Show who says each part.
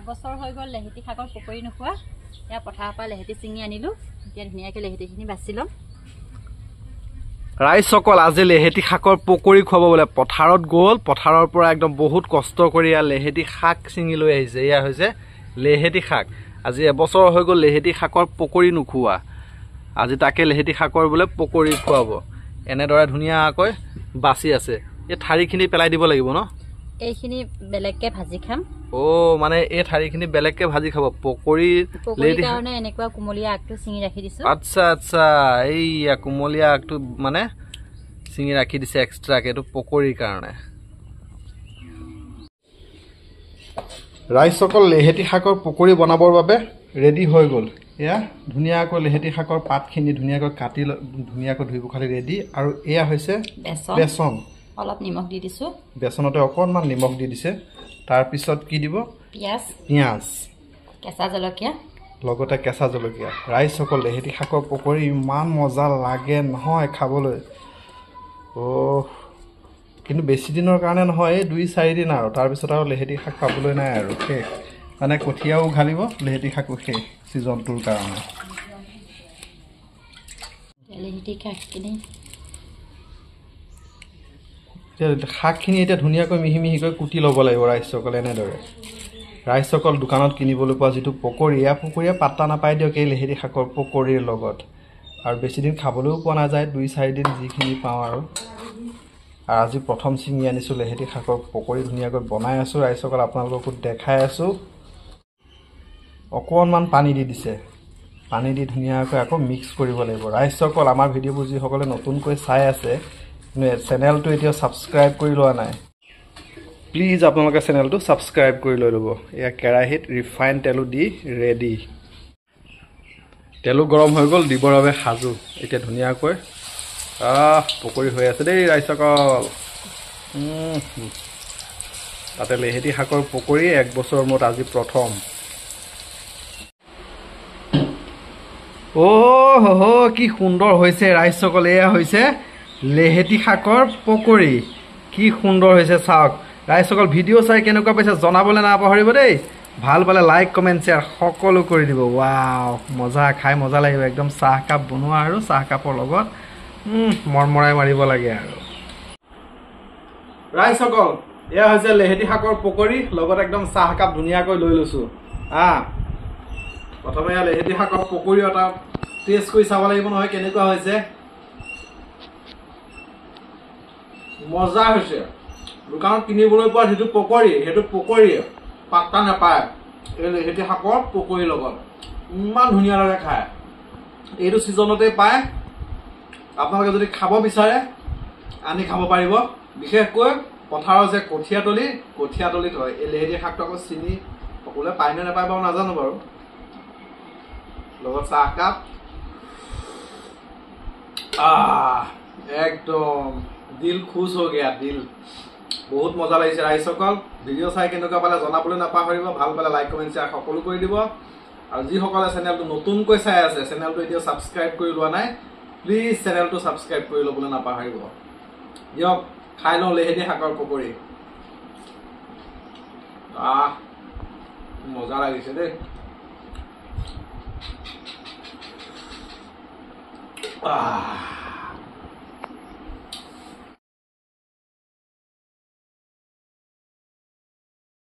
Speaker 1: এবছৰ হৈ গ'ল লেহেতি শাকৰ পকৰি নোখোৱা। এয়া পথাৰৰ পৰা লেহেতি চিঙি আনিলোঁ। এতিয়া ধুনীয়াকৈ লেহেতিখিনি বাছি ল'ম।
Speaker 2: ৰাইজসকল আজি লেহেতি শাকৰ পকৰি খুৱাব বোলে। পথাৰত গ'ল, পথাৰৰ পৰা একদম বহুত কষ্ট কৰি এয়া লেহেতি শাক ছিঙি লৈ আহিছে। এয়া হৈছে লেহেতি শাক। আজি এবছৰ হৈ গ'ল লেহেতি শাকৰ পকৰি নোখোৱা। আজি তাকে লেহেতি শাকৰ বোলে পকৰি খুৱাব। এনেদৰে ধুনীয়াকৈ বাছি আছে। এই ঠাৰিখিনি পেলাই দিব লাগিব ন?
Speaker 1: এইখিনি বেলেগকৈ ভাজি খাম।
Speaker 2: মানে এই ঠাৰিখিনি বেলেগকৈ ভাজি খাব। পকৰিৰ
Speaker 1: কাৰণে এনেকুৱা কুমলীয়া আগটো ছিঙি ৰাখি দিছোঁ।
Speaker 2: আচ্ছা আচ্ছা, এইয়া কুমলীয়া আগটো মানে ছিঙি ৰাখি দিছে এক্সট্ৰাকে, এইটো পকৰিৰ কাৰণে। ৰাইজসকল লেহেতি শাকৰ পকৰি বনাবৰ বাবে ৰেডি হৈ গ'ল। এয়া ধুনীয়াকৈ লেহেতি শাকৰ পাতখিনি ধুনীয়াকৈ কাটি ধুনীয়াকৈ ধুই পখালি ৰেডি। আৰু এয়া হৈছে বেচন।
Speaker 1: অলপ নিমখ দি দিছোঁ।
Speaker 2: বেচনতে অকণমান নিমখ দি দিছে। তাৰপিছত কি দিব? পিঁয়াজ,
Speaker 1: কেঁচা জলকীয়া,
Speaker 2: লগতে কেঁচা জলকীয়া। ৰাইজসকল লেহেতি শাকৰ পকৰি ইমান মজা লাগে নহয় খাবলৈ। কিন্তু বেছি দিনৰ কাৰণে নহয়, এই 2-4 দিন আৰু তাৰপিছত আৰু লেহেতি শাক পাবলৈ নাই আৰু শেষ। মানে কঠীয়াও উঘালিব, লেহেতি শাকো শেষ ছিজনটোৰ কাৰণে। শাকখিনি এতিয়া ধুনীয়াকৈ মিহি মিহিকৈ কুটি ল'ব লাগিব ৰাইজসকল। এনেদৰে ৰাইজসকল দোকানত কিনিবলৈ পোৱা যিটো পকৰি, এয়া পকৰিয়ে পাত্তা নাপাই দিয়ক এই লেহেতি শাকৰ পকৰিৰ লগত। আৰু বেছিদিন খাবলৈও পোৱা নাযায়, 2-4 দিন যিখিনি পাওঁ আৰু আজি প্ৰথম ছিঙি আনিছোঁ লেহেতি শাকৰ পকৰি। ধুনীয়াকৈ বনাই আছোঁ ৰাইজসকল, আপোনালোককো দেখাই আছোঁ। অকণমান পানী দি দিছে। পানী দি ধুনীয়াকৈ আকৌ মিক্স কৰিব লাগিব। ৰাইজসকল আমাৰ ভিডিঅ'বোৰ যিসকলে নতুনকৈ চাই আছে কিন্তু চেনেলটো এতিয়াও ছাবস্ক্ৰাইব কৰি লোৱা নাই, প্লিজ আপোনালোকে চেনেলটো ছাবস্ক্ৰাইব কৰি লৈ ল'ব। এয়া কেৰাহীত ৰিফাইন তেলো দি ৰেডি। তেলো গৰম হৈ গ'ল, দিবৰ বাবে সাজু। এতিয়া ধুনীয়াকৈ পকৰি হৈ আছে দেই ৰাইজসকল। তাতে লেহেতি শাকৰ পকৰি 1 বছৰৰ মূৰত আজি প্ৰথম। কি সুন্দৰ হৈছে ৰাইজসকল। এয়া হৈছে লেহেতি শাকৰ পকৰি। কি সুন্দৰ হৈছে চাওক ৰাইজসকল। ভিডিঅ' চাই কেনেকুৱা পাইছে জনাবলৈ নাপাহৰিব দেই। ভাল পালে লাইক, কমেণ্ট, শ্বেয়াৰ সকলো কৰি দিব। ৱাও, মজা, খাই মজা লাগিব একদম। চাহকাপ বনোৱা আৰু চাহকাপৰ লগত মৰমৰাই মাৰিব লাগে আৰু। ৰাইজসকল এয়া হৈছে লেহেতি শাকৰ পকৰি, লগত একদম চাহকাপ ধুনীয়াকৈ লৈ লৈছোঁ। প্ৰথমে এয়া লেহেতি শাকৰ পকৰি এটা টেষ্ট কৰি চাব লাগিব নহয় কেনেকুৱা হৈছে। মজা হৈছে। দোকানত কিনিবলৈ পোৱা যিটো পকৰি, সেইটো পকৰি পাত্তা নাপায় এই লেহেতি শাকৰ পকৰিৰ লগত। ইমান ধুনীয়া লাগে খাই। এইটো ছিজনতে পায়। আপোনালোকে যদি খাব বিচাৰে আনি খাব পাৰিব। বিশেষকৈ পথাৰৰ যে কঠীয়াতলিত হয় এই লেহেতি শাকটো। আকৌ চিনি সকলোৱে পায় নে নাপায় বাৰু নাজানো বাৰু। লগত চাহকাপ একদম দিল খুচ হৈ গয়া দিল। বহুত মজা লাগিছে ৰাইজসকল। ভিডিঅ' চাই কেনেকুৱা পালে জনাবলৈ নাপাহৰিব। ভাল পালে লাইক, কমেণ্ট, শ্বেয়াৰ সকলো কৰি দিব। আৰু যিসকলে চেনেলটো নতুনকৈ চাই আছে, চেনেলটো এতিয়াও ছাবস্ক্ৰাইব কৰি লোৱা নাই, প্লিজ চেনেলটো ছাবস্ক্ৰাইব কৰি ল'বলৈ নাপাহৰিব। দিয়ক খাই লওঁ লেহেতি শাকৰ পকৰি। মজা লাগিছে দেই।